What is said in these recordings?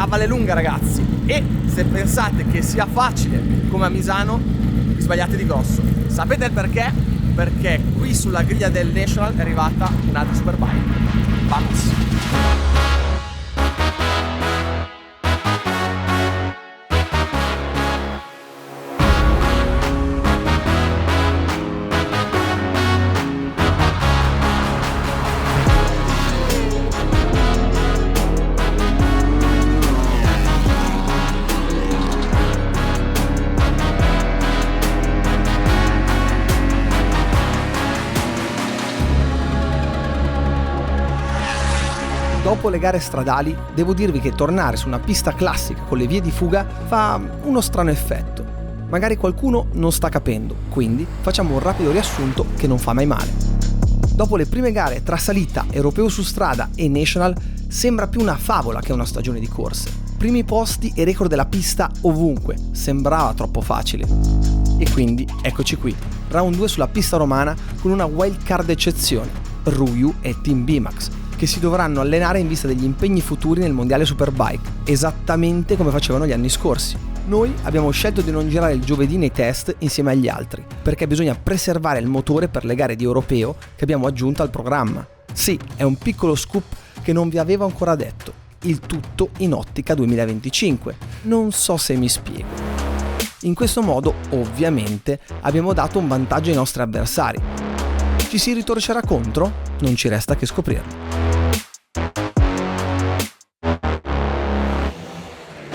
Vallelunga, ragazzi. E se pensate che sia facile come a Misano, vi sbagliate di grosso. Sapete il perché? Perché qui sulla griglia del National è arrivata un'altra Superbike. Vamos! Dopo le gare stradali, devo dirvi che tornare su una pista classica con le vie di fuga fa uno strano effetto. Magari qualcuno non sta capendo, quindi facciamo un rapido riassunto che non fa mai male. Dopo le prime gare tra salita, europeo su strada e national, sembra più una favola che una stagione di corse. Primi posti e record della pista ovunque, sembrava troppo facile. E quindi eccoci qui, round 2 sulla pista romana con una wild card eccezione, Ruju e Team B-Max, che si dovranno allenare in vista degli impegni futuri nel mondiale Superbike, esattamente come facevano gli anni scorsi. Noi abbiamo scelto di non girare il giovedì nei test insieme agli altri, perché bisogna preservare il motore per le gare di europeo che abbiamo aggiunto al programma. Sì, è un piccolo scoop che non vi avevo ancora detto, il tutto in ottica 2025. Non so se mi spiego. In questo modo, ovviamente, abbiamo dato un vantaggio ai nostri avversari. Ci si ritorcerà contro? Non ci resta che scoprirlo.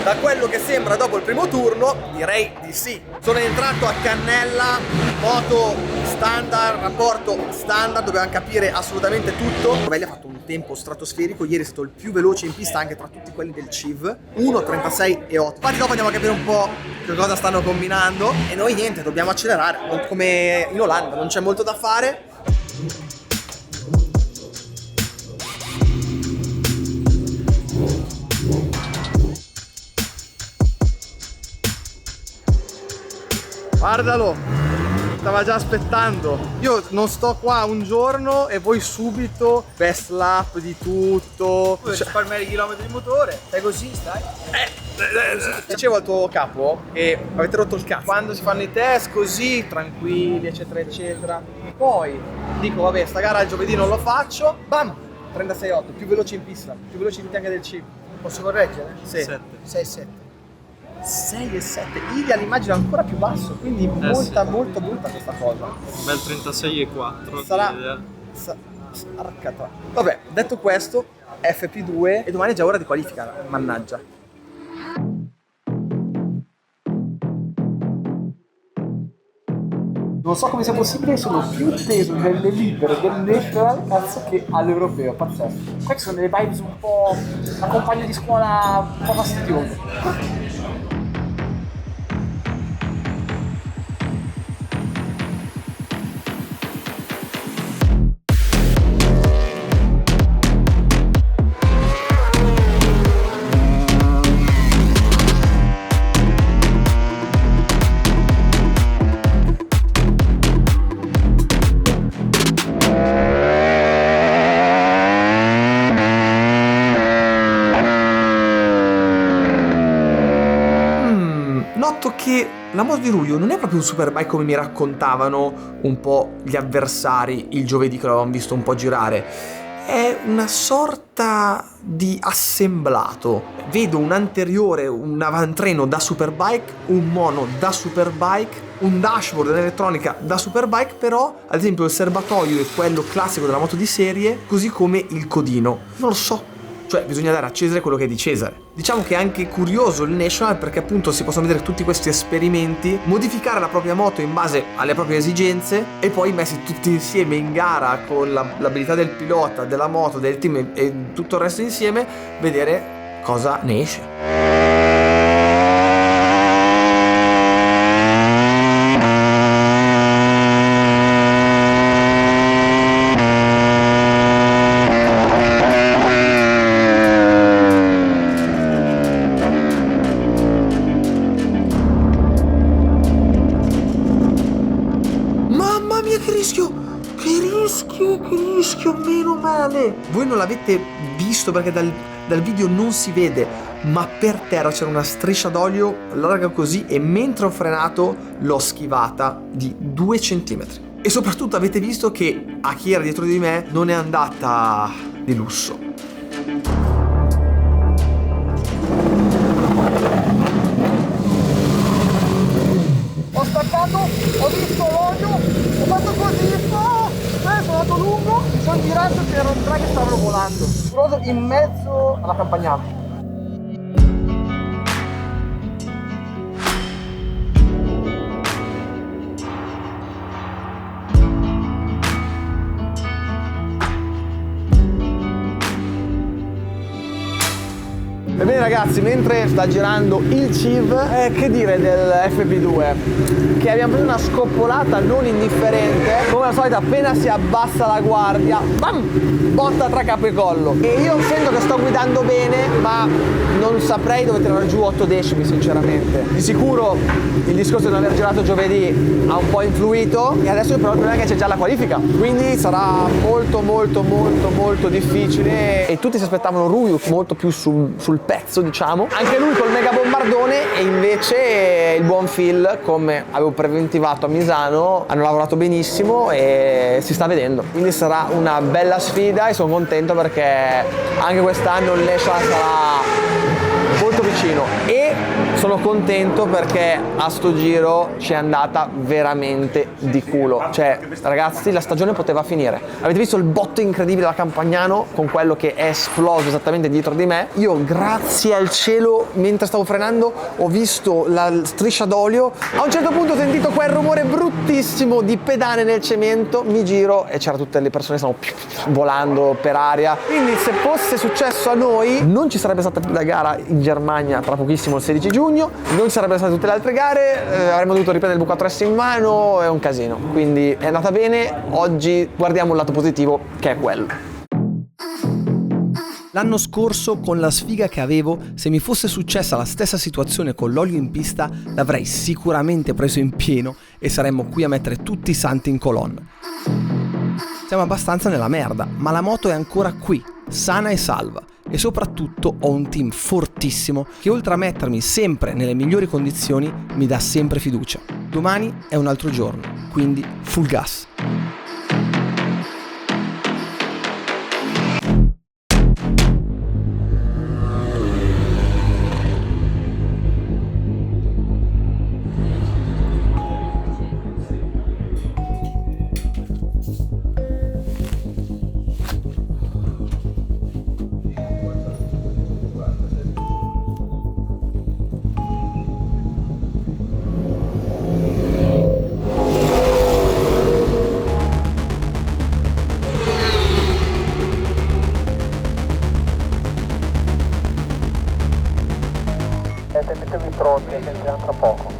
Da quello che sembra dopo il primo turno, direi di sì. Sono entrato a Cannella, moto standard, rapporto standard, dovevamo capire assolutamente tutto. Covelli ha fatto un tempo stratosferico, ieri è stato il più veloce in pista anche tra tutti quelli del CIV, 1.36 e 8. Infatti dopo andiamo a capire un po' che cosa stanno combinando e noi niente, dobbiamo accelerare, come in Olanda, non c'è molto da fare. Guardalo, stava già aspettando. Io non sto qua un giorno e voi subito best lap di tutto. Risparmiare i chilometri di motore, stai così, stai. Dicevo al tuo capo che avete rotto il cazzo. Quando si fanno i test così, tranquilli, eccetera, eccetera. Poi dico, vabbè, sta gara il giovedì non lo faccio. Bam! 36.8, più veloce in pista, più veloce in anche del CIV. Posso correggere? Sì. 6-7. 6 e 7, Ilian immagino ancora più basso, quindi molto brutta questa cosa. Bel 36 e 4. Sarà arcata. Vabbè, detto questo, FP2 e domani è già ora di qualifica, mannaggia. Non so come sia possibile, sono più teso nelle libere del National cazzo che all'europeo, pazzesco. Queste sono delle vibes un po' da compagno di scuola un po' fastidiose. Noto che la moto di Ruju non è proprio un superbike come mi raccontavano un po' gli avversari il giovedì che l'avevamo visto un po' girare. È una sorta di assemblato. Vedo un anteriore, un avantreno da superbike, un mono da superbike, un dashboard dell'elettronica da superbike, però ad esempio il serbatoio è quello classico della moto di serie, così come il codino. Non lo so. Cioè bisogna dare a Cesare quello che è di Cesare. Diciamo che è anche curioso il National perché appunto si possono vedere tutti questi esperimenti, modificare la propria moto in base alle proprie esigenze e poi messi tutti insieme in gara con l'abilità del pilota, della moto, del team e tutto il resto insieme, vedere cosa ne esce. Che rischio, meno male. Voi non l'avete visto perché dal video non si vede, ma per terra c'era una striscia d'olio larga così e mentre ho frenato l'ho schivata di 2 centimetri. E soprattutto avete visto che a chi era dietro di me non è andata di lusso. Ho staccato, ho visto l'olio, ho fatto così, sono andato lungo, mi sono girato e c'erano 3 che stavano volando. Sono in mezzo alla campagnata. Ebbene ragazzi, mentre sta girando il CIV, che dire del FP2? Che abbiamo preso una scoppolata non indifferente, come al solito appena si abbassa la guardia, bam, botta tra capo e collo. E io sento che sto guidando bene, ma non saprei dove tirare giù 8 decimi sinceramente. Di sicuro il discorso di non aver girato giovedì ha un po' influito e adesso però il problema è che c'è già la qualifica, quindi sarà molto difficile e tutti si aspettavano Ruju molto più sul pezzo, diciamo, anche lui col mega bombardone, e invece il buon Phil, come avevo preventivato a Misano, hanno lavorato benissimo e si sta vedendo, quindi sarà una bella sfida e sono contento perché anche quest'anno l'Esha sarà molto vicino e sono contento perché a sto giro ci è andata veramente di culo. Cioè ragazzi, la stagione poteva finire. Avete visto il botto incredibile da Campagnano con quello che è esploso esattamente dietro di me? Io grazie al cielo mentre stavo frenando ho visto la striscia d'olio, a un certo punto ho sentito quel rumore bruttissimo di pedane nel cemento, mi giro e c'erano tutte le persone che stavano volando per aria. Quindi se fosse successo a noi non ci sarebbe stata più la gara in Germania tra pochissimo il 16 giugno, non ci sarebbero state tutte le altre gare, avremmo dovuto riprendere il V4S in mano, è un casino. Quindi è andata bene, oggi guardiamo il lato positivo che è quello. L'anno scorso, con la sfiga che avevo, se mi fosse successa la stessa situazione con l'olio in pista, l'avrei sicuramente preso in pieno e saremmo qui a mettere tutti i santi in colonna. Siamo abbastanza nella merda, ma la moto è ancora qui, sana e salva. E soprattutto ho un team fortissimo che oltre a mettermi sempre nelle migliori condizioni mi dà sempre fiducia. Domani è un altro giorno, quindi full gas. Tenetevi pronti, scendiamo tra poco,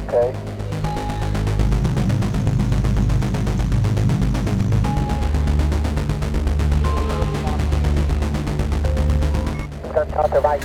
ok? Scansate, vai.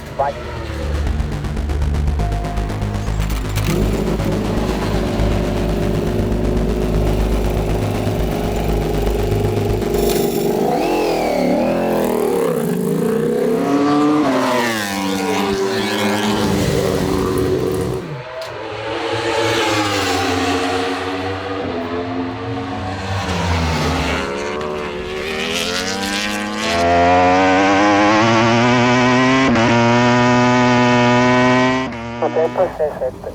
Tempo è 6-7.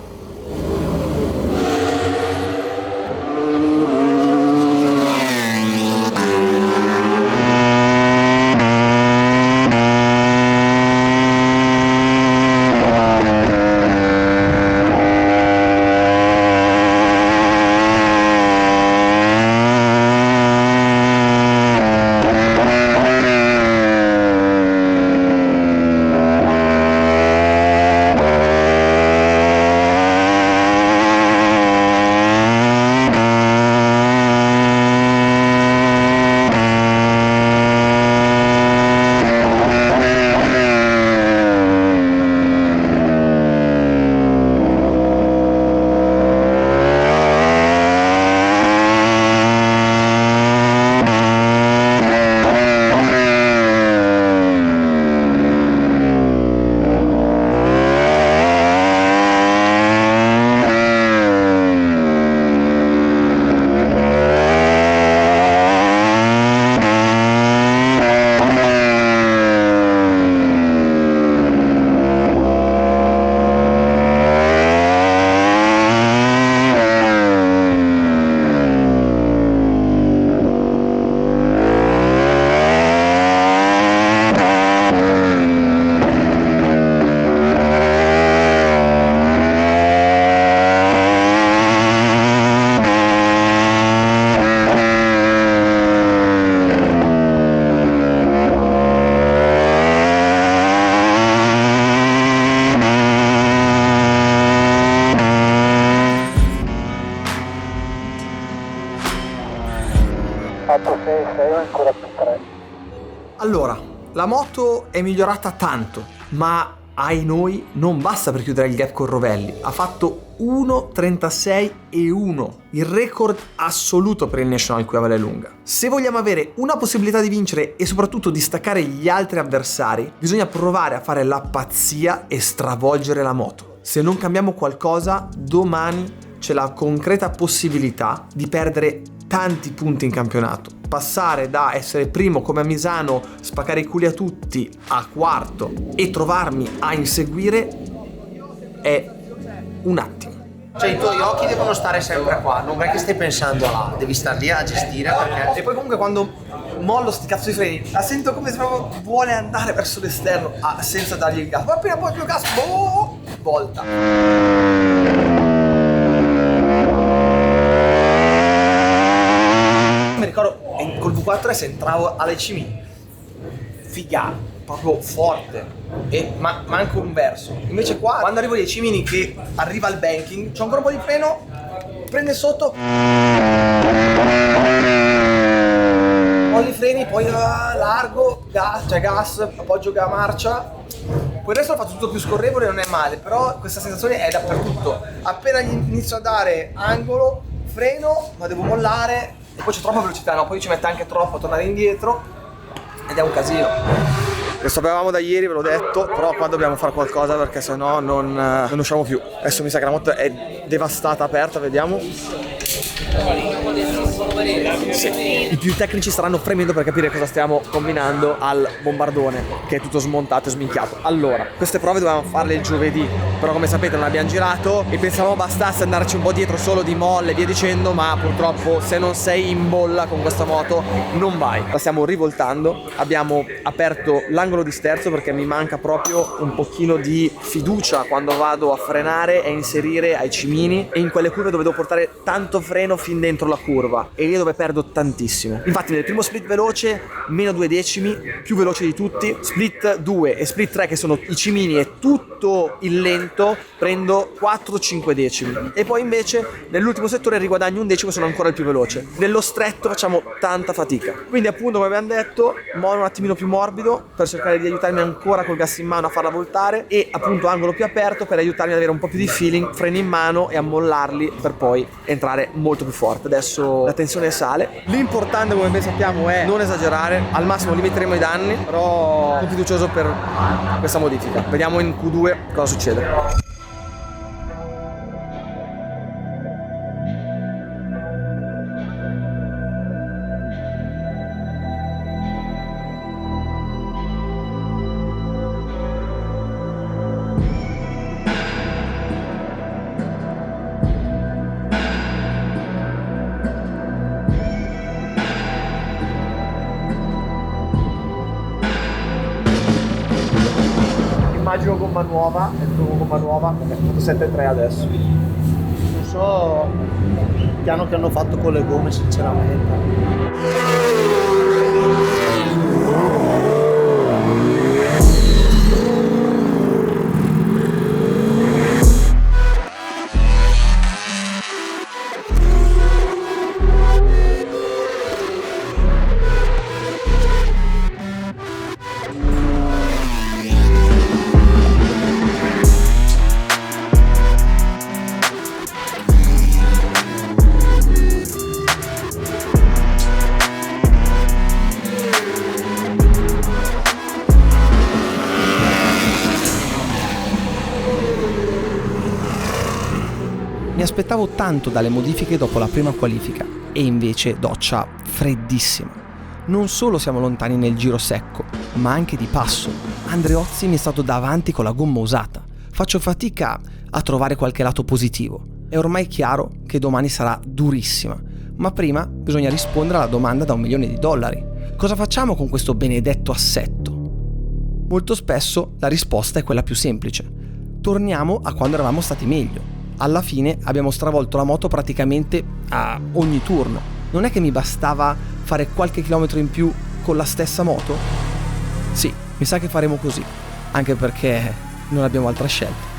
6 o ancora più 3. Allora, la moto è migliorata tanto, ma ai noi non basta per chiudere il gap con Rovelli. Ha fatto 1.36.1, il record assoluto per il National qui a Vallelunga. Se vogliamo avere una possibilità di vincere e soprattutto di staccare gli altri avversari, bisogna provare a fare la pazzia e stravolgere la moto. Se non cambiamo qualcosa, domani c'è la concreta possibilità di perdere tanti punti in campionato. Passare da essere primo come a Misano, spaccare i culi a tutti, a quarto e trovarmi a inseguire è un attimo. Cioè i tuoi occhi devono stare sempre qua, non è che stai pensando là, devi star lì a gestire perché... E poi comunque quando mollo sti cazzo di freni, la sento come se proprio vuole andare verso l'esterno senza dargli il gas. Ma appena poi più gas, volta. Mi ricordo col V4S entravo alle Cimini, figa, proprio forte, e manco un verso. Invece qua, quando arrivo ai Cimini che arriva il banking, c'ho ancora un po' di freno, prende sotto, molli i freni, poi largo, gas, appoggio la marcia. Poi il resto l'ho fatto tutto più scorrevole, non è male, però questa sensazione è dappertutto. Appena inizio a dare angolo, freno, ma devo mollare. E poi c'è troppa velocità, no? Poi ci mette anche troppo a tornare indietro ed è un casino. Lo sapevamo da ieri, ve l'ho detto, però qua dobbiamo fare qualcosa perché sennò non usciamo più. Adesso mi sa che la moto è devastata, aperta, vediamo. Sì. I più tecnici staranno fremendo per capire cosa stiamo combinando al bombardone, che è tutto smontato e sminchiato. Allora, queste prove dovevamo farle il giovedì, però come sapete non abbiamo girato e pensavamo bastasse andarci un po' dietro solo di molle e via dicendo, ma purtroppo se non sei in bolla con questa moto non vai. La stiamo rivoltando, abbiamo aperto l'angolo di sterzo perché mi manca proprio un pochino di fiducia quando vado a frenare e inserire ai Cimini e in quelle curve dove devo portare tanto freno fin dentro la curva e lì dove perdo tantissimo. Infatti nel primo split veloce meno 2 decimi, più veloce di tutti, split 2 e split 3 che sono i Cimini e tutto il lento prendo 4-5 decimi e poi invece nell'ultimo settore riguadagno un decimo e sono ancora il più veloce. Nello stretto facciamo tanta fatica, quindi appunto come abbiamo detto molo un attimino più morbido per cercare di aiutarmi ancora col gas in mano a farla voltare e appunto angolo più aperto per aiutarmi ad avere un po' più di feeling, freni in mano e a mollarli per poi entrare molto più forte. Adesso la tensione sale, l'importante come ben sappiamo è non esagerare, al massimo limiteremo i danni, però sono fiducioso per questa modifica. Vediamo in Q2 cosa succede. Immagino gomma nuova, gomma nuova, perché ho fatto 7.3 adesso. Non so il piano che hanno fatto con le gomme sinceramente. Mi aspettavo tanto dalle modifiche dopo la prima qualifica e invece doccia freddissima. Non solo siamo lontani nel giro secco, ma anche di passo. Andreozzi mi è stato davanti con la gomma usata. Faccio fatica a trovare qualche lato positivo. È ormai chiaro che domani sarà durissima, ma prima bisogna rispondere alla domanda da $1 milione. Cosa facciamo con questo benedetto assetto? Molto spesso la risposta è quella più semplice. Torniamo a quando eravamo stati meglio. Alla fine abbiamo stravolto la moto praticamente a ogni turno. Non è che mi bastava fare qualche chilometro in più con la stessa moto? Sì, mi sa che faremo così, anche perché non abbiamo altra scelta.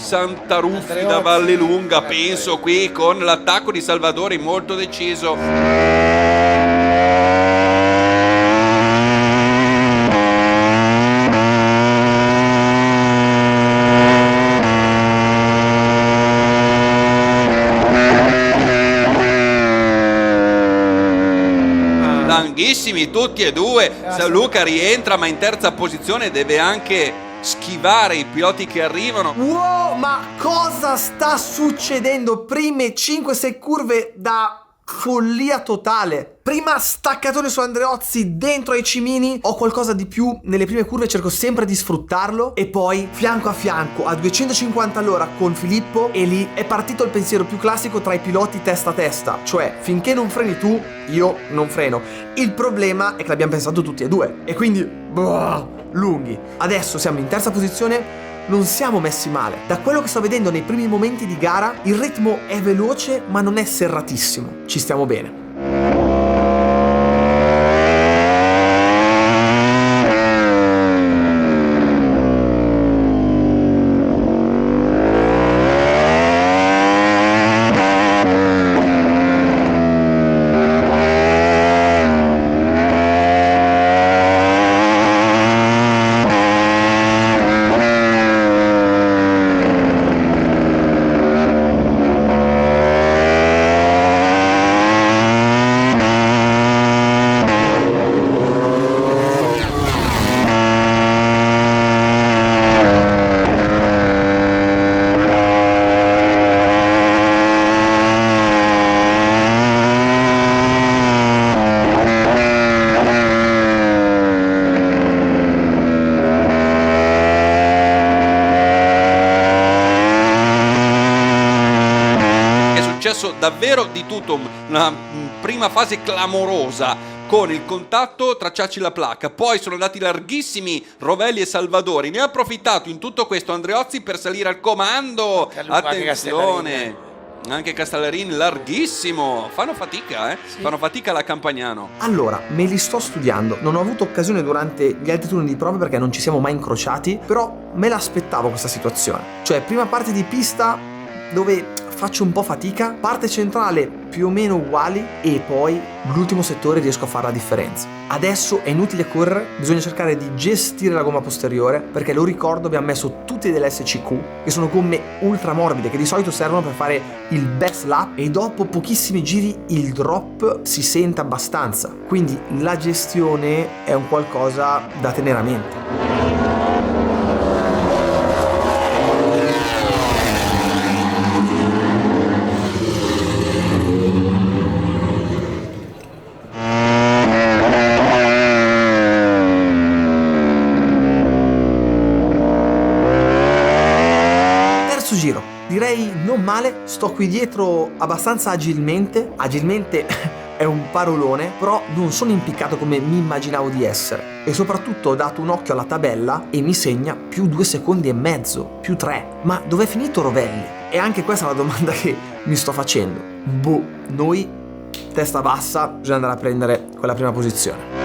Santa Ruffi da Vallelunga, penso qui con l'attacco di Salvadori molto deciso. Langhissimi tutti e due. Luca rientra, ma in terza posizione deve anche schivare i piloti che arrivano. Wow, ma cosa sta succedendo? Prime 5-6 curve da follia totale. Prima staccatone su Andreozzi dentro ai cimini. Ho qualcosa di più nelle prime curve, cerco sempre di sfruttarlo. E poi fianco a fianco a 250 all'ora con Filippo, e lì è partito il pensiero più classico tra i piloti testa a testa, cioè finché non freni tu, io non freno. Il problema è che l'abbiamo pensato tutti e due, e quindi lunghi. Adesso siamo in terza posizione. Non siamo messi male. Da quello che sto vedendo nei primi momenti di gara, il ritmo è veloce ma non è serratissimo. Ci stiamo bene. Davvero di tutto, una prima fase clamorosa con il contatto tra Ciacci la placca, poi sono andati larghissimi Rovelli e Salvadori, ne ha approfittato in tutto questo Andreozzi per salire al comando. Attenzione, anche Castellarini larghissimo, fanno fatica, sì. Fanno fatica alla Campagnano. Allora, me li sto studiando, non ho avuto occasione durante gli altri turni di prova perché non ci siamo mai incrociati, però me l'aspettavo questa situazione, cioè prima parte di pista dove faccio un po' fatica, parte centrale più o meno uguali, e poi l'ultimo settore riesco a fare la differenza. Adesso è inutile correre, bisogna cercare di gestire la gomma posteriore, perché lo ricordo abbiamo messo tutte delle SCQ, che sono gomme ultra morbide che di solito servono per fare il best lap, e dopo pochissimi giri il drop si sente abbastanza, quindi la gestione è un qualcosa da tenere a mente. Giro, direi non male, sto qui dietro abbastanza agilmente è un parolone, però non sono impiccato come mi immaginavo di essere, e soprattutto ho dato un occhio alla tabella e mi segna più 2 secondi e mezzo, più 3, ma dov'è finito Rovelli? E anche questa è la domanda che mi sto facendo. Noi testa bassa, bisogna andare a prendere quella prima posizione.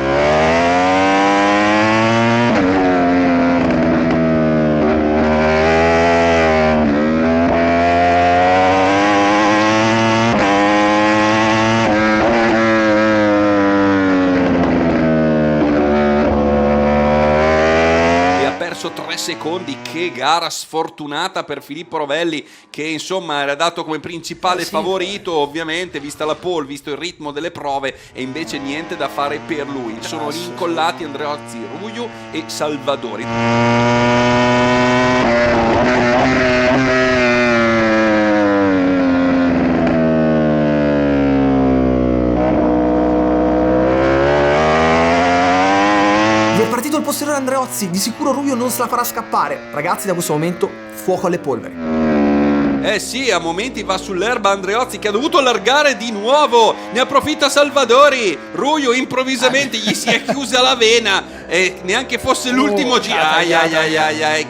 perso 3 secondi, che gara sfortunata per Filippo Rovelli, che insomma era dato come principale favorito, ovviamente, vista la pole, visto il ritmo delle prove, e invece niente da fare per lui. Sono lì incollati Andreozzi, Ruju e Salvadori. Il posteriore Andreozzi, di sicuro Ruju non se la farà scappare. Ragazzi, da questo momento fuoco alle polveri. Sì, a momenti va sull'erba Andreozzi, che ha dovuto allargare di nuovo. Ne approfitta Salvadori. Ruju improvvisamente gli si è chiusa la vena, e neanche fosse l'ultimo giro.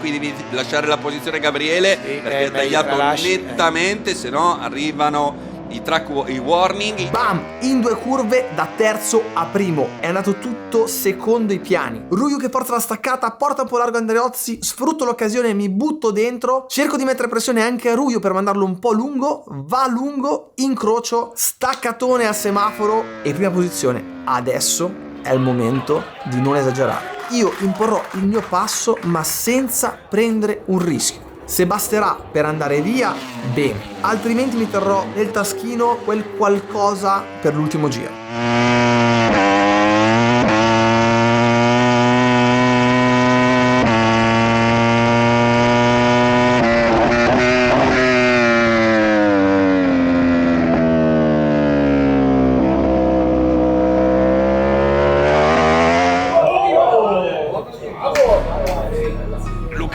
Quindi devi lasciare la posizione Gabriele, perché è tagliato nettamente, se no arrivano i warning. Bam! In 2 curve da terzo a primo. È andato tutto secondo i piani. Ruju che porta la staccata, porta un po' largo Andreozzi, sfrutto l'occasione, mi butto dentro, cerco di mettere pressione anche a Ruju per mandarlo un po' lungo, va lungo, incrocio, staccatone a semaforo e prima posizione. Adesso è il momento di non esagerare. Io imporrò il mio passo ma senza prendere un rischio. Se basterà per andare via, bene, altrimenti mi terrò nel taschino quel qualcosa per l'ultimo giro.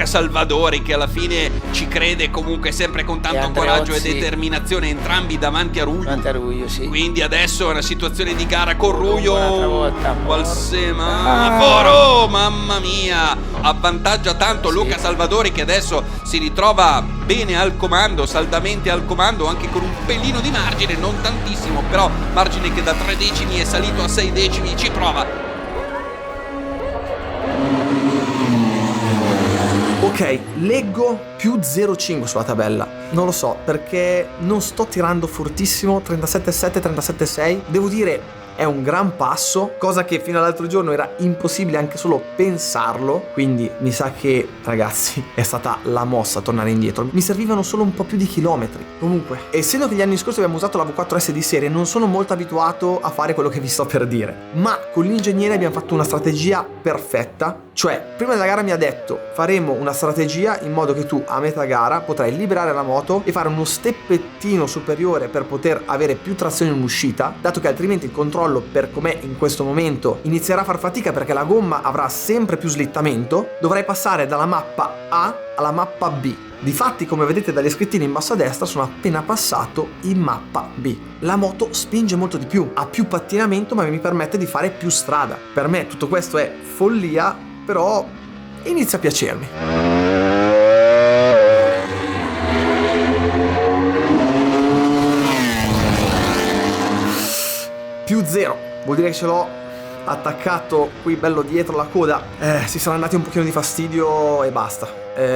Salvadori che alla fine ci crede comunque sempre con tanto coraggio e determinazione, entrambi davanti a Ruju. Sì. Quindi adesso è una situazione di gara con Ruju al semaforo, mamma mia, avvantaggia tanto Luca Salvadori che adesso si ritrova bene al comando, saldamente al comando, anche con un pelino di margine, non tantissimo, però margine che da 3 decimi è salito a 6 decimi, ci prova. Ok, leggo più 0,5 sulla tabella. Non lo so, perché non sto tirando fortissimo, 37,7, 37,6. Devo dire, è un gran passo, cosa che fino all'altro giorno era impossibile anche solo pensarlo. Quindi mi sa che, ragazzi, è stata la mossa tornare indietro. Mi servivano solo un po' più di chilometri. Comunque, essendo che gli anni scorsi abbiamo usato la V4S di serie, non sono molto abituato a fare quello che vi sto per dire. Ma con l'ingegnere abbiamo fatto una strategia perfetta. Cioè, prima della gara mi ha detto, faremo una strategia in modo che tu a metà gara potrai liberare la moto e fare uno steppettino superiore per poter avere più trazione in uscita, dato che altrimenti il controllo, per com'è in questo momento, inizierà a far fatica perché la gomma avrà sempre più slittamento. Dovrai passare dalla mappa A alla mappa B. Difatti, come vedete dagli scrittini in basso a destra, sono appena passato in mappa B. La moto spinge molto di più, ha più pattinamento, ma mi permette di fare più strada. Per me tutto questo è follia, però inizia a piacermi. Più 0, vuol dire che ce l'ho attaccato qui bello dietro la coda. Si saranno dati un pochino di fastidio e basta,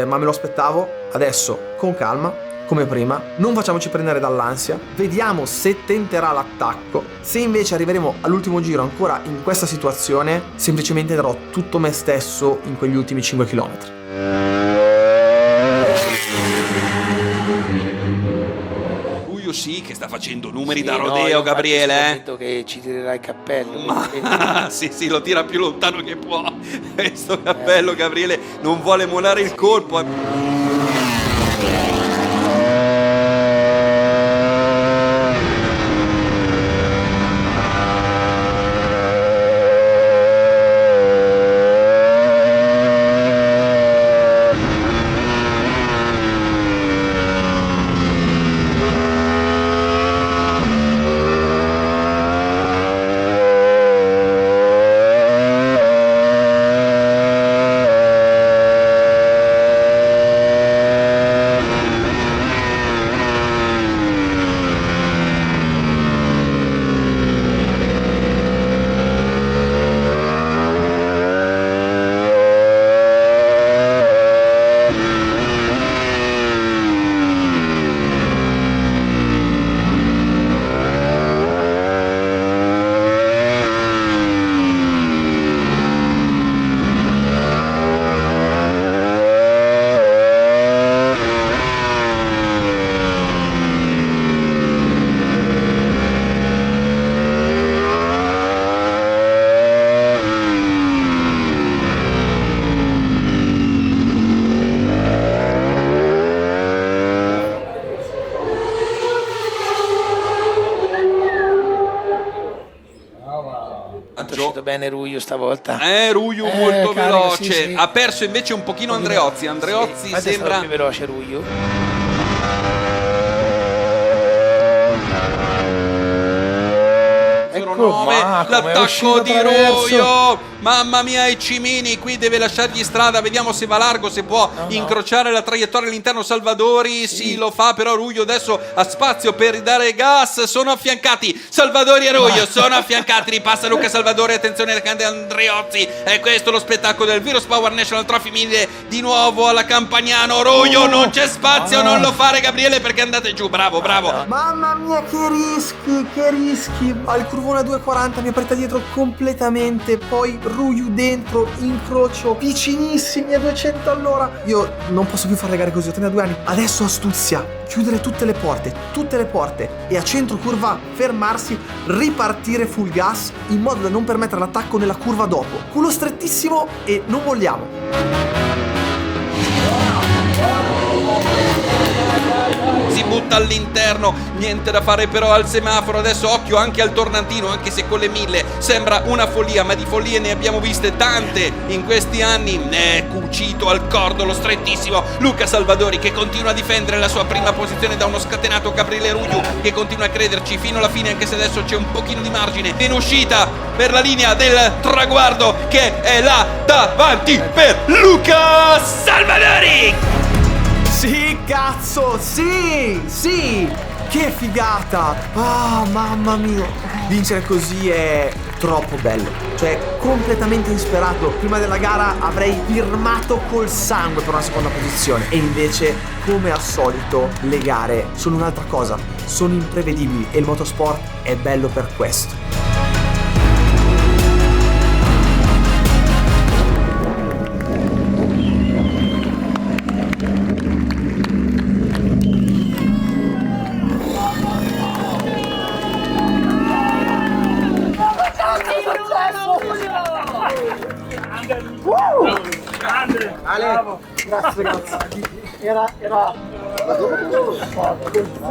ma me lo aspettavo. Adesso con calma, come prima, non facciamoci prendere dall'ansia, vediamo se tenterà l'attacco. Se invece arriveremo all'ultimo giro ancora in questa situazione, semplicemente darò tutto me stesso in quegli ultimi 5 km. Sì, che sta facendo numeri da rodeo, Gabriele. Ho che ci tirerà il cappello. Ma sì, lo tira più lontano che può. Questo cappello, Gabriele, non vuole molare il colpo. Bene Ruju stavolta. Ruju molto veloce. Sì. Ha perso invece un pochino Andreozzi. Andreozzi sembra più veloce Ruju. 9, l'attacco di Ruio, mamma mia, i Cimini qui deve lasciargli strada, vediamo se va largo, se può incrociare la traiettoria all'interno. Salvadori sì, lo fa, però Ruio adesso ha spazio per dare gas, sono affiancati Salvadori e Ruio, sono affiancati, ripassa Luca Salvadori, attenzione al cante Andreozzi, è questo lo spettacolo del Virus Power National Trophy 1000, di nuovo alla Campagnano, Ruio non c'è spazio, non lo fare Gabriele perché andate giù, bravo. Mamma mia, che rischi. Al curvone a 2,40 mi è aperta dietro completamente, poi Ruiu dentro, incrocio, vicinissimi a 200 all'ora. Io non posso più fare le gare così, ho 32 anni. Adesso astuzia, chiudere tutte le porte e a centro curva fermarsi, ripartire full gas in modo da non permettere l'attacco nella curva dopo. Culo strettissimo e non vogliamo. Si butta all'interno, niente da fare però al semaforo. Adesso occhio anche al tornantino, anche se con le 1000 sembra una follia, ma di follie ne abbiamo viste tante in questi anni. È cucito al cordolo strettissimo Luca Salvadori, che continua a difendere la sua prima posizione da uno scatenato Gabriele Ruiu, che continua a crederci fino alla fine, anche se adesso c'è un pochino di margine in uscita per la linea del traguardo, che è là davanti per Luca Salvadori. Sì, cazzo, sì, che figata. Mamma mia, vincere così è troppo bello, cioè completamente insperato. Prima della gara avrei firmato col sangue per una seconda posizione e invece, come al solito, le gare sono un'altra cosa, sono imprevedibili e il motorsport è bello per questo. Bravo. Grazie. Era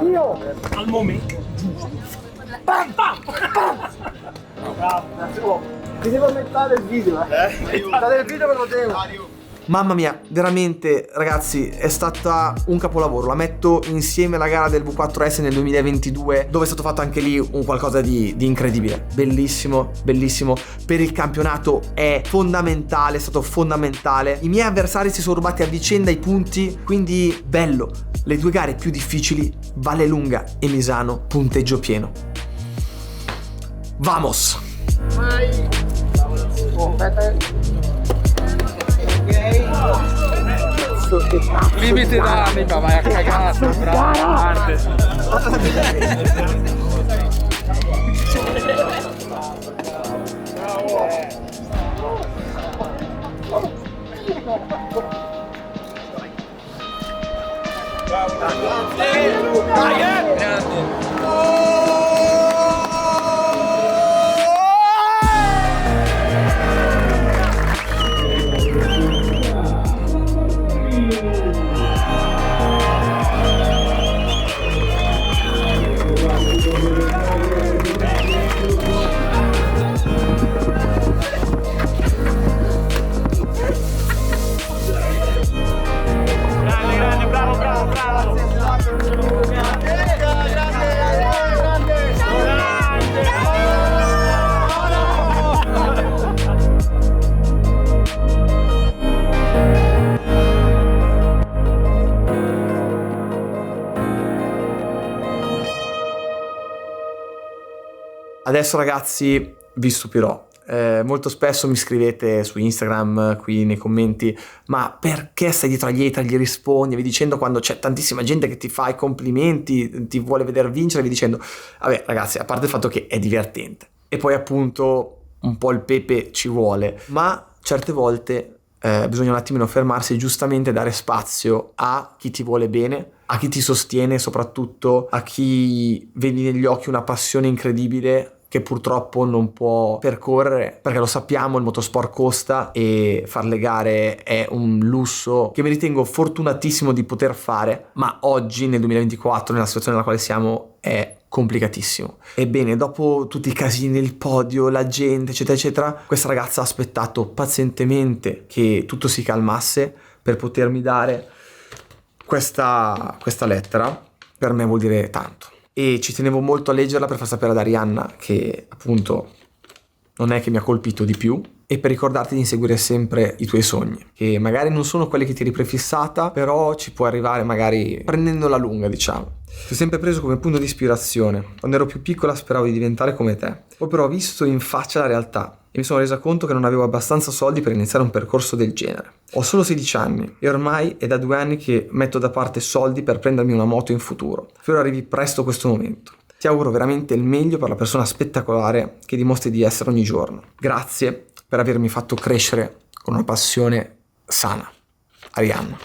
io al momento giusto. Bam. Bravo, grazie. Mi devo mettere il video, mettere il video ve lo devo. Mamma mia, veramente ragazzi, è stata un capolavoro. La metto insieme alla gara del V4S nel 2022, dove è stato fatto anche lì un qualcosa di incredibile. Bellissimo. Per il campionato è fondamentale, è stato fondamentale. I miei avversari si sono rubati a vicenda i punti, quindi bello. Le due gare più difficili, Vallelunga e Misano, punteggio pieno. Vamos! Vai! Aspetta. Limite d'anima, vai a cagare, bravo. Adesso ragazzi vi stupirò. Molto spesso mi scrivete su Instagram, qui nei commenti, ma perché stai dietro agli hater, gli rispondi, vi dicendo, quando c'è tantissima gente che ti fa i complimenti, ti vuole vedere vincere, vi dicendo, vabbè ragazzi, a parte il fatto che è divertente e poi appunto un po' il pepe ci vuole, ma certe volte bisogna un attimino fermarsi e giustamente dare spazio a chi ti vuole bene, a chi ti sostiene, soprattutto a chi vedi negli occhi una passione incredibile che purtroppo non può percorrere, perché lo sappiamo, il motorsport costa e far le gare è un lusso che mi ritengo fortunatissimo di poter fare, ma oggi nel 2024, nella situazione nella quale siamo, è complicatissimo. Ebbene, dopo tutti i casini, il podio, la gente eccetera eccetera, questa ragazza ha aspettato pazientemente che tutto si calmasse per potermi dare questa lettera. Per me vuol dire tanto. e ci tenevo molto a leggerla per far sapere ad Arianna che appunto non è che mi ha colpito di più, e per ricordarti di inseguire sempre i tuoi sogni, che magari non sono quelli che ti eri prefissata, però ci puoi arrivare magari prendendo la lunga, diciamo. Ti ho sempre preso come punto di ispirazione. Quando ero più piccola speravo di diventare come te. Poi però ho visto in faccia la realtà e mi sono resa conto che non avevo abbastanza soldi per iniziare un percorso del genere. Ho solo 16 anni e ormai è da 2 anni che metto da parte soldi per prendermi una moto in futuro. Spero arrivi presto questo momento. Ti auguro veramente il meglio per la persona spettacolare che dimostri di essere ogni giorno. Grazie per avermi fatto crescere con una passione sana. Arianna.